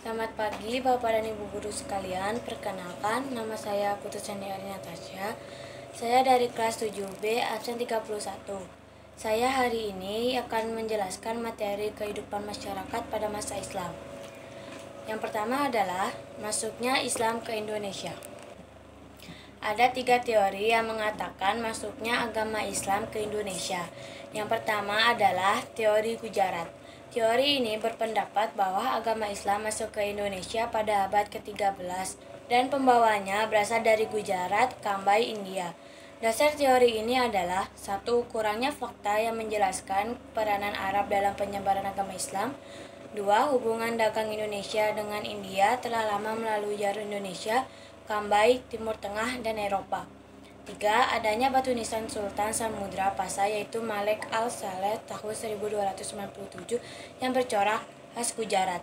Selamat pagi Bapak dan Ibu guru sekalian. Perkenalkan, nama saya Putu Sandiari Natasha. Saya dari kelas 7B, absen 31. Saya hari ini akan menjelaskan materi kehidupan masyarakat pada masa Islam. Yang pertama adalah masuknya Islam ke Indonesia. Ada 3 teori yang mengatakan masuknya agama Islam ke Indonesia. Yang pertama adalah teori Gujarat. Teori ini berpendapat bahwa agama Islam masuk ke Indonesia pada abad ke-13 dan pembawanya berasal dari Gujarat, Kambai, India. Dasar teori ini adalah satu, kurangnya fakta yang menjelaskan peranan Arab dalam penyebaran agama Islam. 2. Hubungan dagang Indonesia dengan India telah lama melalui jalur Indonesia, Kambai, Timur Tengah, dan Eropa. 3. Adanya batu nisan Sultan Samudra Pasai yaitu Malik al-Saleh tahun 1297 yang bercorak khas Gujarat.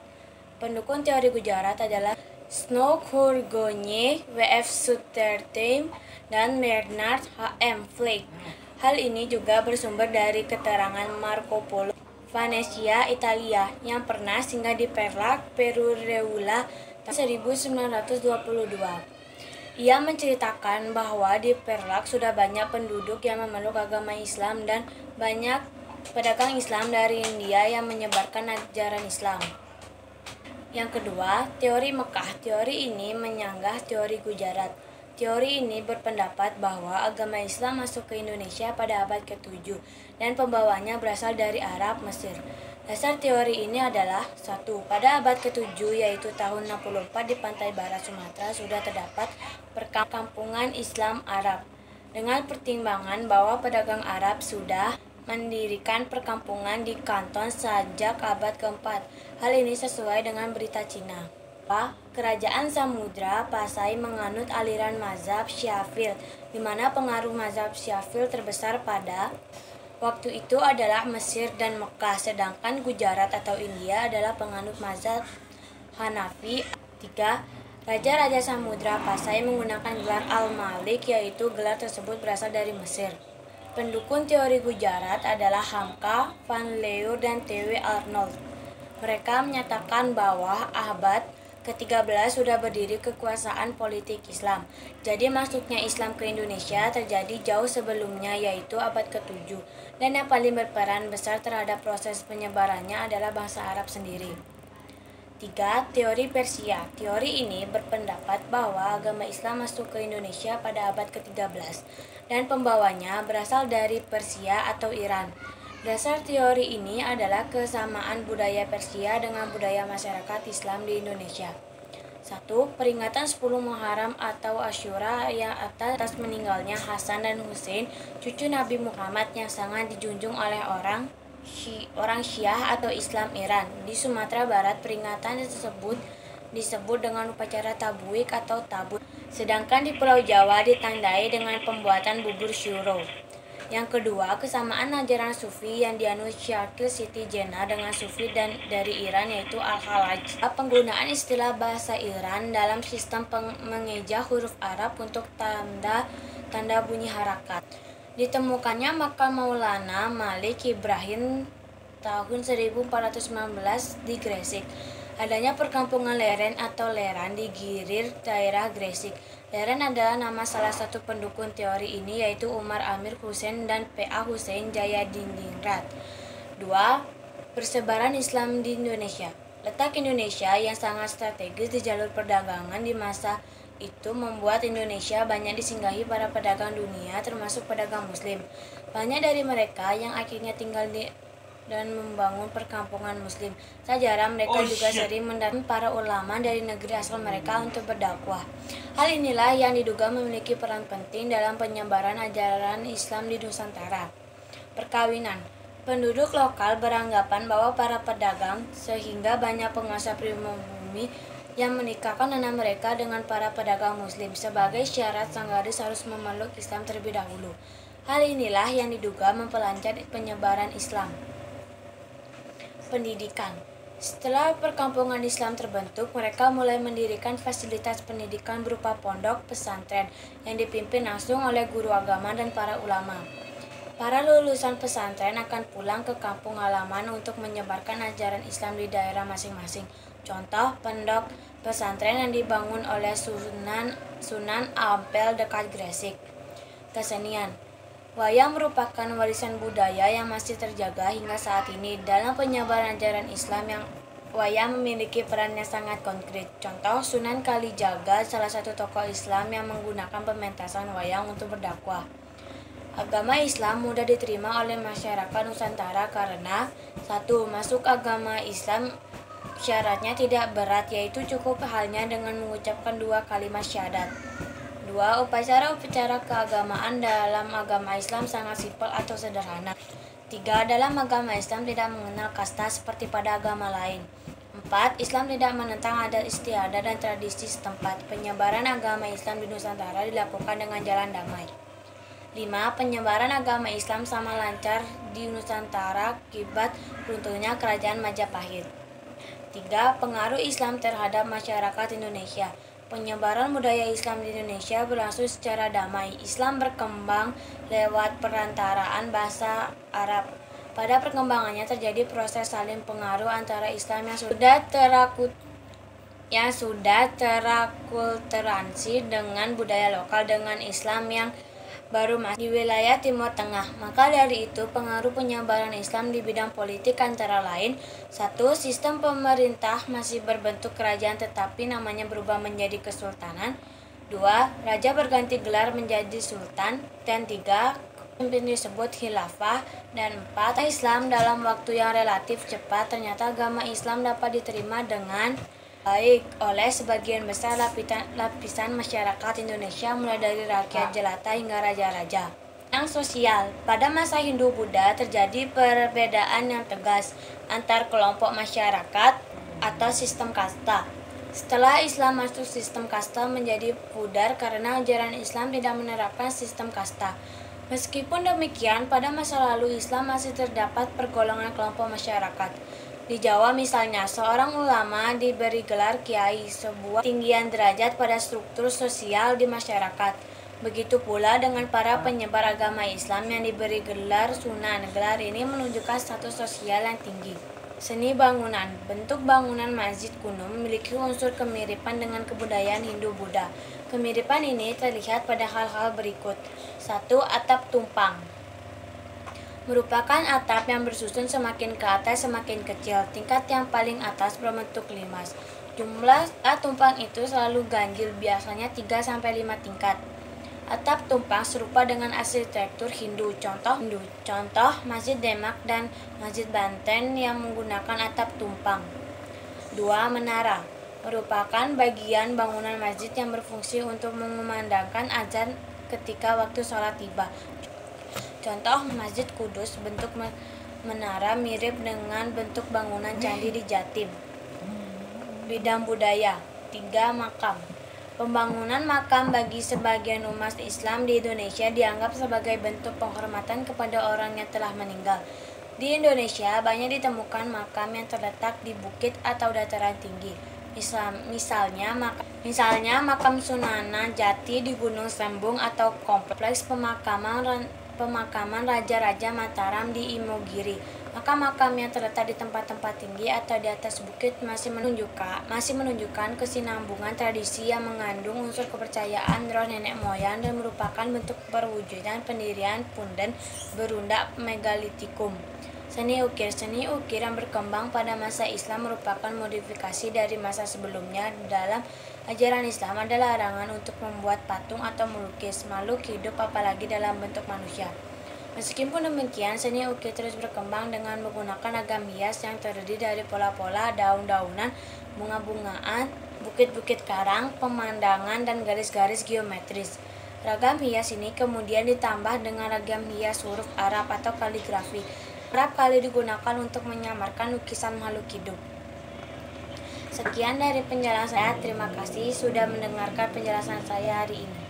Pendukung teori Gujarat adalah Snowkhurgonye, W.F. Suttertheim, dan Bernard H.M. Flake. Hal ini juga bersumber dari keterangan Marco Polo, Venesia, Italia, yang pernah singgah di Perlak, Perureula tahun 1922. Ia menceritakan bahwa di Perlak sudah banyak penduduk yang memeluk agama Islam dan banyak pedagang Islam dari India yang menyebarkan ajaran Islam. Yang kedua, teori Mekah. Teori ini menyanggah teori Gujarat. Teori ini berpendapat bahwa agama Islam masuk ke Indonesia pada abad ke-7 dan pembawanya berasal dari Arab, Mesir. Dasar teori ini adalah 1. Pada abad ke-7 yaitu tahun 64 di pantai barat Sumatera sudah terdapat perkampungan Islam Arab. Dengan pertimbangan bahwa pedagang Arab sudah mendirikan perkampungan di Kanton sejak abad ke-4. Hal ini sesuai dengan berita Cina. Kerajaan Samudra Pasai menganut aliran mazhab Syafi'i, di mana pengaruh mazhab Syafi'i terbesar pada waktu itu adalah Mesir dan Mekah, sedangkan Gujarat atau India adalah penganut mazhab Hanafi. 3. Raja-raja Samudra Pasai menggunakan gelar Al-Malik, yaitu gelar tersebut berasal dari Mesir. Pendukung teori Gujarat adalah Hamka, Van Leur, dan T.W. Arnold. Mereka menyatakan bahwa abad ke-13 sudah berdiri kekuasaan politik Islam. Jadi masuknya Islam ke Indonesia terjadi jauh sebelumnya, yaitu abad ke-7. Dan yang paling berperan besar terhadap proses penyebarannya adalah bangsa Arab sendiri. 3. Teori Persia. Teori ini berpendapat bahwa agama Islam masuk ke Indonesia pada abad ke-13 dan pembawanya berasal dari Persia atau Iran. Dasar teori ini adalah kesamaan budaya Persia dengan budaya masyarakat Islam di Indonesia. 1. Peringatan 10 Muharram atau Asyura yang atas meninggalnya Hasan dan Hussein, cucu Nabi Muhammad yang sangat dijunjung oleh orang Syiah atau Islam Iran. Di Sumatera Barat, peringatan tersebut disebut dengan upacara tabwik atau tabut. Sedangkan di Pulau Jawa ditandai dengan pembuatan bubur syuro. Yang kedua, kesamaan ajaran Sufi yang dianut Syakil Siti Jenar dengan Sufi dan dari Iran yaitu Al-Halaj. Penggunaan istilah bahasa Iran dalam sistem mengeja huruf Arab untuk tanda bunyi harakat. Ditemukannya makam Maulana Malik Ibrahim tahun 1419 di Gresik. Adanya perkampungan Leren atau Leran di Girir, daerah Gresik. Leren adalah nama salah satu pendukung teori ini yaitu Umar Amir Hussein dan P.A. Hussein Jayadiningrat. 2. Persebaran Islam di Indonesia. Letak Indonesia yang sangat strategis di jalur perdagangan di masa itu membuat Indonesia banyak disinggahi para pedagang dunia termasuk pedagang muslim. Banyak dari mereka yang akhirnya tinggal dan membangun perkampungan muslim. Tak jarang mereka juga sering mendatangkan para ulama dari negeri asal mereka untuk berdakwah. Hal inilah yang diduga memiliki peran penting dalam penyebaran ajaran Islam di Nusantara. Perkawinan. Penduduk lokal beranggapan bahwa para pedagang sehingga banyak penguasa pribumi yang menikahkan anak mereka dengan para pedagang muslim. Sebagai syarat, sang gadis harus memeluk Islam terlebih dahulu. Hal inilah yang diduga memperlancar penyebaran Islam. Pendidikan. Setelah perkampungan Islam terbentuk, mereka mulai mendirikan fasilitas pendidikan berupa pondok pesantren yang dipimpin langsung oleh guru agama dan para ulama. Para lulusan pesantren akan pulang ke kampung halaman untuk menyebarkan ajaran Islam di daerah masing-masing. Contoh pondok pesantren yang dibangun oleh Sunan Ampel dekat Gresik. Kesenian. Wayang merupakan warisan budaya yang masih terjaga hingga saat ini. Dalam penyebaran ajaran Islam yang wayang memiliki peran yang sangat konkret. Contoh Sunan Kalijaga, salah satu tokoh Islam yang menggunakan pementasan wayang untuk berdakwah. Agama Islam mudah diterima oleh masyarakat Nusantara karena 1. Masuk agama Islam syaratnya tidak berat, yaitu cukup halnya dengan mengucapkan 2 kalimat syahadat. 2. Upacara-upacara keagamaan dalam agama Islam sangat simpel atau sederhana. 3. Dalam agama Islam tidak mengenal kasta seperti pada agama lain. 4. Islam tidak menentang adat istiadat dan tradisi setempat. Penyebaran agama Islam di Nusantara dilakukan dengan jalan damai. 5. Penyebaran agama Islam sama lancar di Nusantara akibat runtuhnya kerajaan Majapahit. 3. Pengaruh Islam terhadap masyarakat Indonesia. Penyebaran budaya Islam di Indonesia berlangsung secara damai. Islam berkembang lewat perantaraan bahasa Arab. Pada perkembangannya terjadi proses saling pengaruh antara Islam yang sudah terakulturasi dengan budaya lokal dengan Islam yang baru masuk di wilayah Timur Tengah. Maka dari itu, pengaruh penyebaran Islam di bidang politik antara lain: 1. Sistem pemerintah masih berbentuk kerajaan tetapi namanya berubah menjadi kesultanan. 2. Raja berganti gelar menjadi sultan. Dan 3. Pemimpin disebut khilafah. Dan 4. Islam dalam waktu yang relatif cepat. Ternyata agama Islam dapat diterima dengan baik oleh sebagian besar lapisan masyarakat Indonesia, mulai dari rakyat jelata hingga raja-raja. Yang sosial. Pada masa Hindu-Buddha terjadi perbedaan yang tegas antar kelompok masyarakat atau sistem kasta. Setelah Islam masuk, sistem kasta menjadi pudar karena ajaran Islam tidak menerapkan sistem kasta. Meskipun demikian, pada masa lalu Islam masih terdapat pergolongan kelompok masyarakat. Di Jawa misalnya, seorang ulama diberi gelar kiai, sebuah tinggian derajat pada struktur sosial di masyarakat. Begitu pula dengan para penyebar agama Islam yang diberi gelar sunan. Gelar ini menunjukkan status sosial yang tinggi. Seni bangunan. Bentuk bangunan masjid kuno memiliki unsur kemiripan dengan kebudayaan Hindu-Buddha. Kemiripan ini terlihat pada hal-hal berikut. 1. Atap tumpang merupakan atap yang bersusun semakin ke atas semakin kecil. Tingkat yang paling atas berbentuk limas. Jumlah tumpang itu selalu ganjil, biasanya 3-5 tingkat. Atap tumpang serupa dengan arsitektur Hindu. Contoh Masjid Demak dan Masjid Banten yang menggunakan atap tumpang. 2. Menara merupakan bagian bangunan masjid yang berfungsi untuk mengumandangkan azan ketika waktu sholat tiba. Contoh Masjid Kudus. Bentuk menara mirip dengan bentuk bangunan candi di Jatim. Bidang budaya. 3. Makam. Pembangunan makam bagi sebagian umat Islam di Indonesia dianggap sebagai bentuk penghormatan kepada orang yang telah meninggal. Di Indonesia banyak ditemukan makam yang terletak di bukit atau dataran tinggi. Misalnya makam Sunanan Jati di Gunung Sembung atau kompleks pemakaman Raja-Raja Mataram di Imogiri. Makam-makam yang terletak di tempat-tempat tinggi atau di atas bukit masih menunjukkan kesinambungan tradisi yang mengandung unsur kepercayaan roh nenek moyang dan merupakan bentuk perwujudan pendirian punden berunda megalitikum. Seni ukir yang berkembang pada masa Islam merupakan modifikasi dari masa sebelumnya. Dalam ajaran Islam ada larangan untuk membuat patung atau melukis makhluk hidup, apalagi dalam bentuk manusia. Meskipun demikian, seni ukir terus berkembang dengan menggunakan ragam hias yang terdiri dari pola-pola, daun-daunan, bunga-bungaan, bukit-bukit karang, pemandangan, dan garis-garis geometris. Ragam hias ini kemudian ditambah dengan ragam hias huruf Arab atau kaligrafi. Kerap kali digunakan untuk menyamarkan lukisan makhluk hidup. Sekian dari penjelasan saya. Terima kasih sudah mendengarkan penjelasan saya hari ini.